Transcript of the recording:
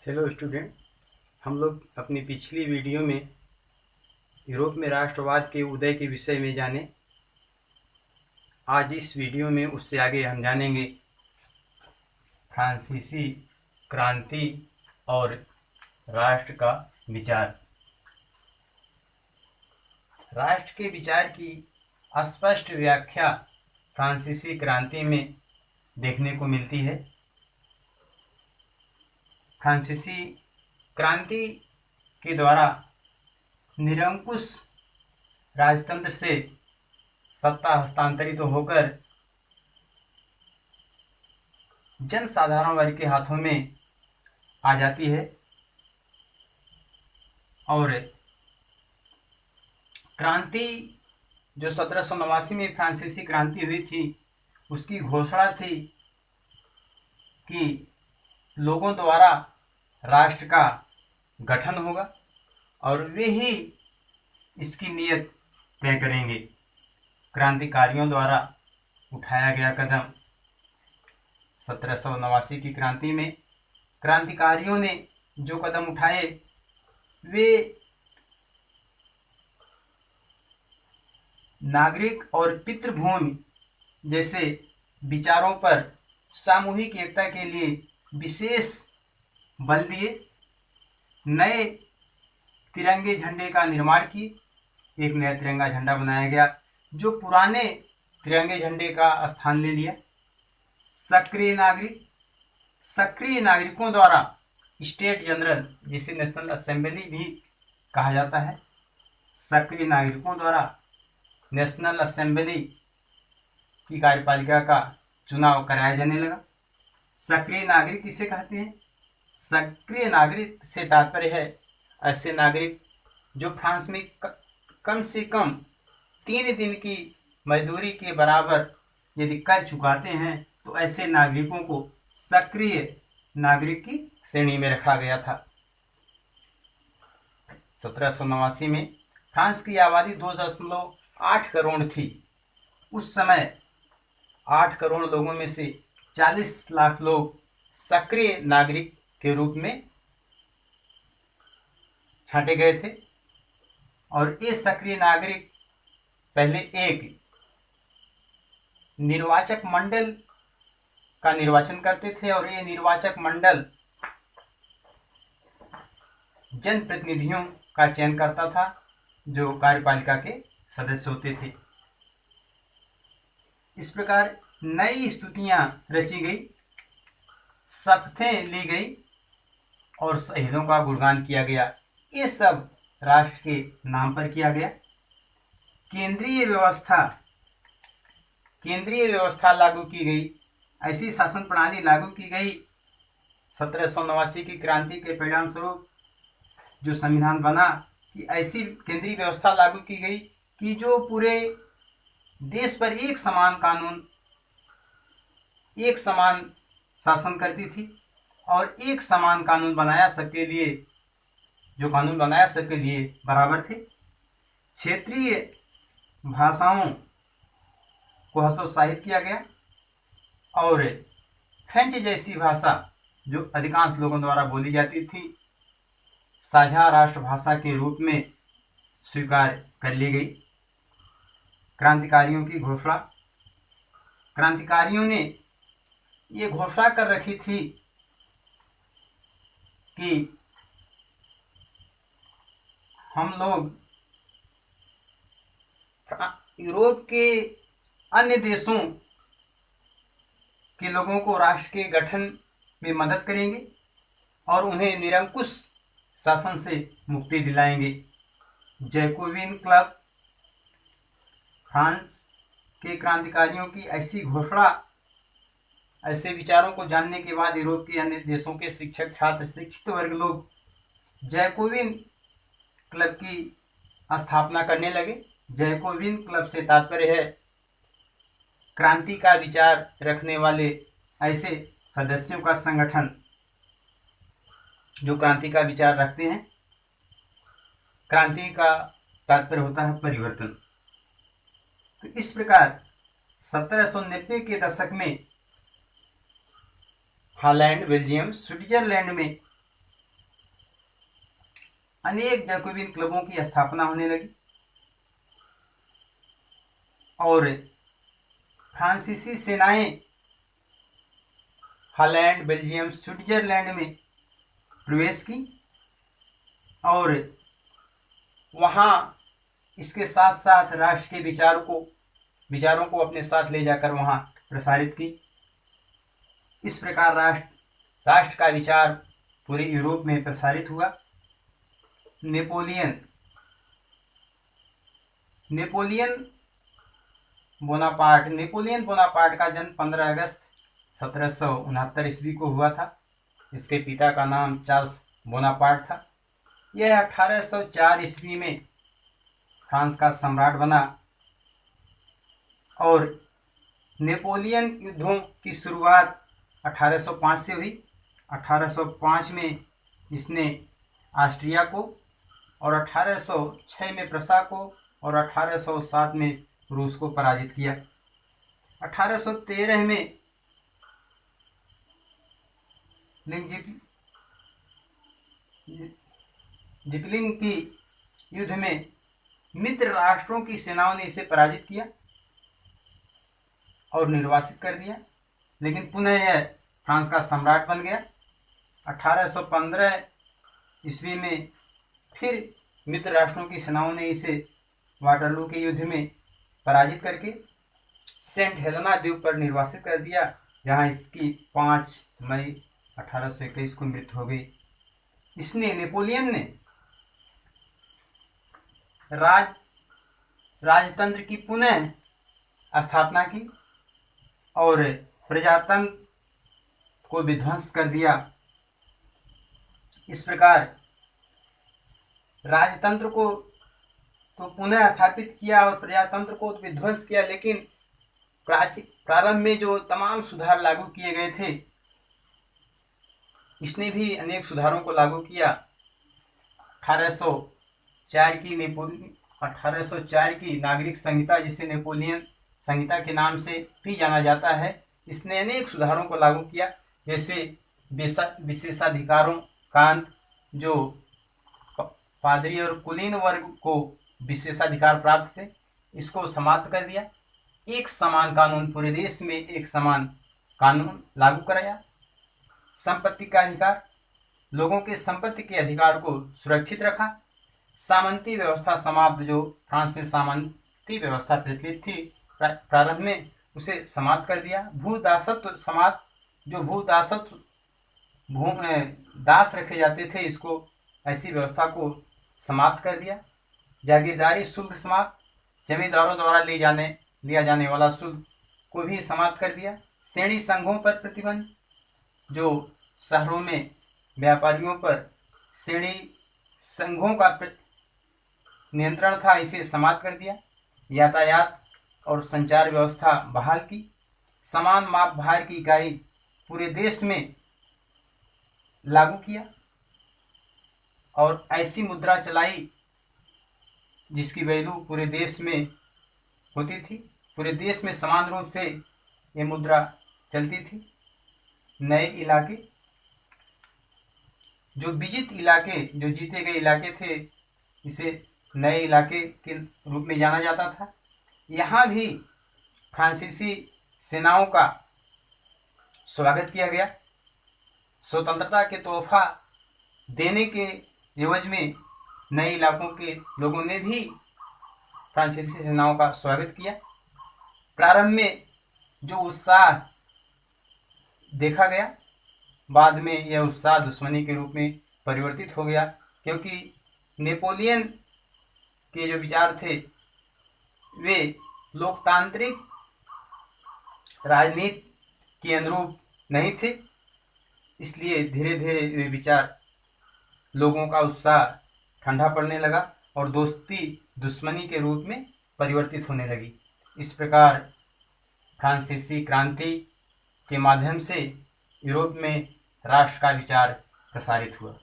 Hello student. हम लोग अपनी पिछली वीडियो में यूरोप में राष्ट्रवाद के उदय के विषय में जाने। आज इस वीडियो में उससे आगे हम जानेंगे फ्रांसीसी क्रांति और राष्ट्र का विचार। राष्ट्र के विचार की स्पष्ट व्याख्या फ्रांसीसी क्रांति में देखने को मिलती है। फ्रांसीसी क्रांति के द्वारा निरंकुश राजतंत्र से सत्ता हस्तांतरित होकर जन साधारण वर्ग के हाथों में आ जाती है और क्रांति जो 1789 में फ्रांसीसी क्रांति हुई थी, उसकी घोषणा थी कि लोगों द्वारा राष्ट्र का गठन होगा और वे ही इसकी नीयत तय करेंगे। क्रांतिकारियों द्वारा उठाया गया कदम 1789 की क्रांति में क्रांतिकारियों ने जो कदम उठाए वे नागरिक और पितृभूमि जैसे विचारों पर सामूहिक एकता के लिए विशेष बल दिए। नए तिरंगे झंडे का निर्माण किए। एक नया तिरंगा झंडा बनाया गया जो पुराने तिरंगे झंडे का स्थान ले लिया। सक्रिय नागरिकों द्वारा स्टेट जनरल, जिसे नेशनल असेंबली भी कहा जाता है, सक्रिय नागरिकों द्वारा नेशनल असेंबली की कार्यपालिका का चुनाव कराया जाने लगा। सक्रिय नागरिक किसे कहते हैं? सक्रिय नागरिक से तात्पर्य है ऐसे नागरिक जो फ्रांस में कम से कम 3 दिन की मजदूरी के बराबर यदि कर चुकाते हैं तो ऐसे नागरिकों को सक्रिय नागरिक की श्रेणी में रखा गया था। 1789 में फ्रांस की आबादी 2.8 करोड़ थी। उस समय 8 करोड़ लोगों में से 40 लाख लोग सक्रिय नागरिक के रूप में छांटे गए थे और ये सक्रिय नागरिक पहले एक निर्वाचक मंडल का निर्वाचन करते थे और ये निर्वाचक मंडल जनप्रतिनिधियों का चयन करता था जो कार्यपालिका के सदस्य होते थे। इस प्रकार नई स्तुतियां रची गई, शपथें ली गई और शहीदों का गुणगान किया गया। ये सब राष्ट्र के नाम पर किया गया। केंद्रीय व्यवस्था लागू की गई। ऐसी शासन प्रणाली लागू की गई 1789 की क्रांति के परिणाम स्वरूप जो संविधान बना कि ऐसी केंद्रीय व्यवस्था लागू की गई कि जो पूरे देश पर एक समान कानून, एक समान शासन करती थी और एक समान कानून बनाया सबके लिए, जो कानून बनाया सबके लिए बराबर थे। क्षेत्रीय भाषाओं को हतोत्साहित किया गया और फ्रेंच जैसी भाषा जो अधिकांश लोगों द्वारा बोली जाती थी साझा राष्ट्रभाषा के रूप में स्वीकार कर ली गई। क्रांतिकारियों की घोषणा। क्रांतिकारियों ने ये घोषणा कर रखी थी कि हम लोग यूरोप के अन्य देशों के लोगों को राष्ट्र के गठन में मदद करेंगे और उन्हें निरंकुश शासन से मुक्ति दिलाएंगे। जैकोबिन क्लब फ्रांस के क्रांतिकारियों की ऐसी घोषणा, ऐसे विचारों को जानने के बाद यूरोप के अन्य देशों के शिक्षक, छात्र, शिक्षित वर्ग लोग जैकोबिन क्लब की स्थापना करने लगे। जैकोबिन क्लब से तात्पर्य है क्रांति का विचार रखने वाले ऐसे सदस्यों का संगठन जो क्रांति का विचार रखते हैं। क्रांति का तात्पर्य होता है परिवर्तन। तो इस प्रकार 1790 के दशक में हॉलैंड, बेल्जियम, स्विट्जरलैंड में अनेक जैकोबिन क्लबों की स्थापना होने लगी और फ्रांसीसी सेनाएं हॉलैंड, बेल्जियम, स्विट्जरलैंड में प्रवेश की और वहाँ इसके साथ साथ राष्ट्र के विचारों को अपने साथ ले जाकर वहाँ प्रसारित की। इस प्रकार राष्ट्र का विचार पूरे यूरोप में प्रसारित हुआ। नेपोलियन बोनापार्ट का जन्म 15 अगस्त 1769 ईस्वी को हुआ था। इसके पिता का नाम चार्ल्स बोनापार्ट था। यह 1804 ईस्वी में फ्रांस का सम्राट बना और नेपोलियन युद्धों की शुरुआत 1805 से हुई। 1805 में इसने ऑस्ट्रिया को और 1806 में प्रसा को और 1807 में रूस को पराजित किया। 1813 में जिपलिन की युद्ध में मित्र राष्ट्रों की सेनाओं ने इसे पराजित किया और निर्वासित कर दिया, लेकिन पुनः यह फ्रांस का सम्राट बन गया। 1815 ईस्वी में फिर मित्र राष्ट्रों की सेनाओं ने इसे वाटरलू के युद्ध में पराजित करके सेंट हेलेना द्वीप पर निर्वासित कर दिया, जहां इसकी 5 मई 1821 को मृत्यु हो गई। नेपोलियन ने राजतंत्र की पुनः स्थापना की और प्रजातंत्र को विध्वंस कर दिया। इस प्रकार राजतंत्र को तो पुनः स्थापित किया और प्रजातंत्र को विध्वंस किया, लेकिन प्रारंभ में जो तमाम सुधार लागू किए गए थे, इसने भी अनेक सुधारों को लागू किया। 1804 की नागरिक संहिता, जिसे नेपोलियन संहिता के नाम से भी जाना जाता है, इसने अनेक सुधारों को लागू किया। जैसे विशेषाधिकारों कांत, जो पादरी और कुलीन वर्ग को विशेषाधिकार प्राप्त थे, इसको समाप्त कर दिया। एक समान कानून, पूरे देश में एक समान कानून लागू कराया। संपत्ति का अधिकार, लोगों के संपत्ति के अधिकार को सुरक्षित रखा। सामंती व्यवस्था समाप्त, जो फ्रांस में सामंती व्यवस्था प्रचलित थी प्रारंभ में, उसे समाप्त कर दिया। भूदासत्व समाप्त, जो दास रखे जाते थे, इसको ऐसी व्यवस्था को समाप्त कर दिया। जागीरदारी शुल्क समाप्त, जमींदारों द्वारा लिया जाने वाला शुल्क को भी समाप्त कर दिया। श्रेणी संघों पर प्रतिबंध, जो शहरों में व्यापारियों पर श्रेणी संघों का नियंत्रण था, इसे समाप्त कर दिया। यातायात और संचार व्यवस्था बहाल की। समान माप भार की इकाई पूरे देश में लागू किया और ऐसी मुद्रा चलाई जिसकी वैल्यू पूरे देश में होती थी। पूरे देश में समान रूप से ये मुद्रा चलती थी। नए इलाके, जो विजित इलाके, जो जीते गए इलाके थे, इसे नए इलाके के रूप में जाना जाता था। यहाँ भी फ्रांसीसी सेनाओं का स्वागत किया गया। स्वतंत्रता के तोहफा देने के एवज में नए इलाकों के लोगों ने भी फ्रांसीसी सेनाओं का स्वागत किया। प्रारंभ में जो उत्साह देखा गया, बाद में यह उत्साह दुश्मनी के रूप में परिवर्तित हो गया, क्योंकि नेपोलियन के जो विचार थे वे लोकतांत्रिक राजनीति के अनुरूप नहीं थे। इसलिए धीरे धीरे वे विचार, लोगों का उत्साह ठंडा पड़ने लगा और दोस्ती दुश्मनी के रूप में परिवर्तित होने लगी। इस प्रकार फ्रांसीसी क्रांति के माध्यम से यूरोप में राष्ट्र का विचार प्रसारित हुआ।